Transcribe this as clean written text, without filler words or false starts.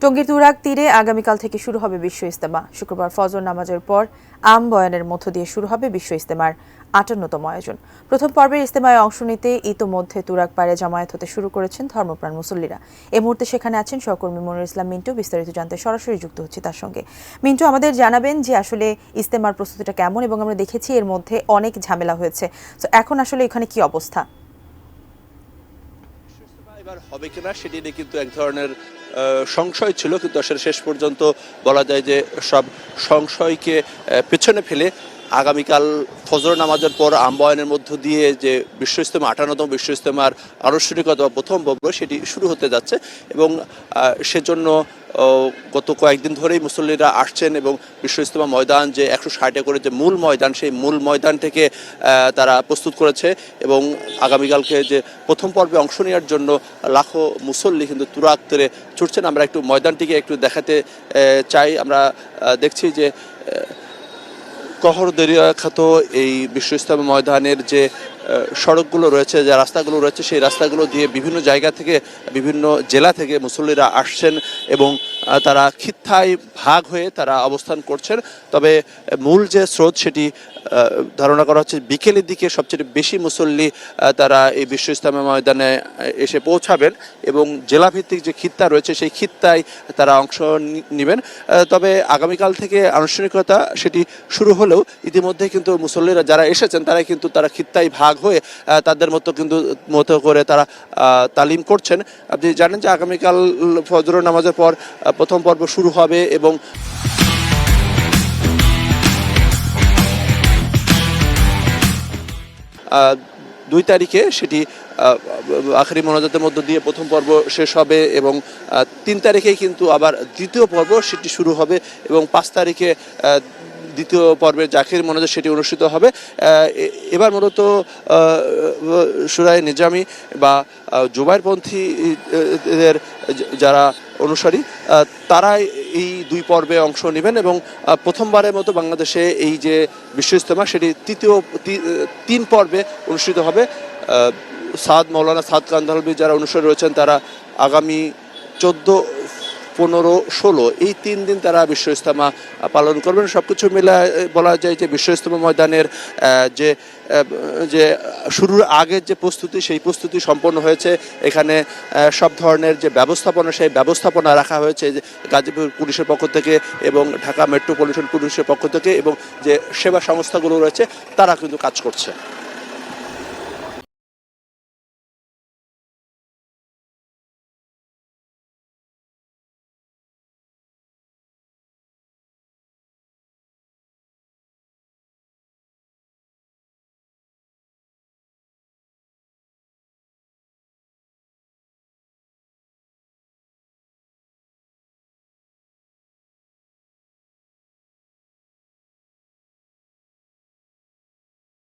টঙ্গীর তুরাগ তীরে আগামীকাল থেকে শুরু হবে বিশ্ব ইজতেমা। শুক্রবার ফজর নামাজের পর আম বয়ানের মধ্য দিয়ে শুরু হবে বিশ্ব ইজতেমার ৫৮তম আয়োজন। প্রথম পর্বের ইজতেমায় অংশ নিতে ইতোমধ্যে তুরাগ পাড়ে জামায়াত হতে শুরু করেছেন ধর্মপ্রাণ মুসল্লিরা। এই মুহূর্তে সেখানে আছেন সহকর্মী মনিরুল ইসলাম মিন্টু। বিস্তারিত জানতে সরাসরি যুক্ত হচ্ছে তার সঙ্গে। মিন্টু, আমাদের জানাবেন যে আসলে ইজতেমার প্রস্তুতিটা কেমন, এবং আমরা দেখেছি এর মধ্যে অনেক ঝামেলা হয়েছে। তো এখন আসলে এখানে কি অবস্থা? এবার হবে কিনা সেটি নিয়ে কিন্তু এক ধরনের সংশয় ছিল, কিন্তু আসলে শেষ পর্যন্ত বলা যায় যে সব সংশয়কে পেছনে ফেলে আগামীকাল ফজর নামাজের পর আমবয়ানের মধ্য দিয়ে যে বিশ্ব ইজতেমা ৫৮তম বিশ্ব ইজতেমার আনুষ্ঠানিকতা প্রথম পর্ব সেটি শুরু হতে যাচ্ছে, এবং সেজন্য গত কয়েকদিন ধরেই মুসল্লিরা আসছেন এবং বিশ্ব ইজতেমা ময়দান যে ১৬০ একরের যে মূল ময়দান, সেই মূল ময়দান থেকে তারা প্রস্তুত করেছে, এবং আগামীকালকে যে প্রথম পর্বে অংশ নেওয়ার জন্য লাখো মুসল্লি কিন্তু তুরাগ তীরে ছুটছেন। আমরা একটু ময়দানটিকে একটু দেখাতে চাই। আমরা দেখছি যে কহর দরিয়া খ্যাত এই বিশ্ব ইজতেমা ময়দানের যে সড়কগুলো রয়েছে, যে রাস্তাগুলো রয়েছে, সেই রাস্তাগুলো দিয়ে বিভিন্ন জায়গা থেকে, বিভিন্ন জেলা থেকে মুসল্লিরা আসছেন এবং তারা খিত্তায় ভাগ হয়ে তারা অবস্থান করছেন। তবে মূল যে স্রোত সেটি ধারণা করা হচ্ছে বিকেলের দিকে সবচেয়ে বেশি মুসল্লি তারা এই বিশ্ব ইজতেমা ময়দানে এসে পৌঁছাবেন, এবং জেলাভিত্তিক যে খিত্তা রয়েছে সেই খিত্তায় তারা অংশ নেবেন। তবে আগামীকাল থেকে আনুষ্ঠানিকতা সেটি শুরু হলেও ইতিমধ্যে কিন্তু মুসল্লিরা যারা এসেছেন তারা খিত্তায় ভাগ হয়ে তাদের মতো করে তারা তালিম করছেন। আপনি জানেন যে আগামীকাল ফজর নামাজের পর প্রথম পর্ব শুরু হবে, এবং দুই তারিখে সেটি আখেরি মোনাজাতের মধ্য দিয়ে প্রথম পর্ব শেষ হবে, এবং ৩ তারিখেই কিন্তু আবার দ্বিতীয় পর্ব সেটি শুরু হবে, এবং ৫ তারিখে দ্বিতীয় পর্বের যে আখেরি মোনাজাত সেটি অনুষ্ঠিত হবে। এবার মূলত সুরায়ে নিজামি বা জুবাইরপন্থীদের যারা অনুসারী তারাই এই দুই পর্বে অংশ নেবেন, এবং প্রথমবারের মতো বাংলাদেশে এই যে বিশ্ব ইজতেমা সেটি ৩ পর্বে অনুষ্ঠিত হবে। মৌলানা সাদ কান্দালভি যারা অনুসারী রয়েছেন তারা আগামী ১৪, ১৫, ১৬ এই ৩ দিন তারা বিশ্ব ইজতেমা পালন করবেন। সব কিছু মিলে বলা যায় যে বিশ্ব ইজতেমা ময়দানের যে শুরুর আগের যে প্রস্তুতি, সেই প্রস্তুতি সম্পন্ন হয়েছে। এখানে সব ধরনের যে ব্যবস্থাপনা, সেই ব্যবস্থাপনা রাখা হয়েছে যে গাজীপুর পুলিশের পক্ষ থেকে এবং ঢাকা মেট্রোপলিটন পুলিশের পক্ষ থেকে, এবং যে সেবা সংস্থাগুলো রয়েছে তারা কিন্তু কাজ করছে।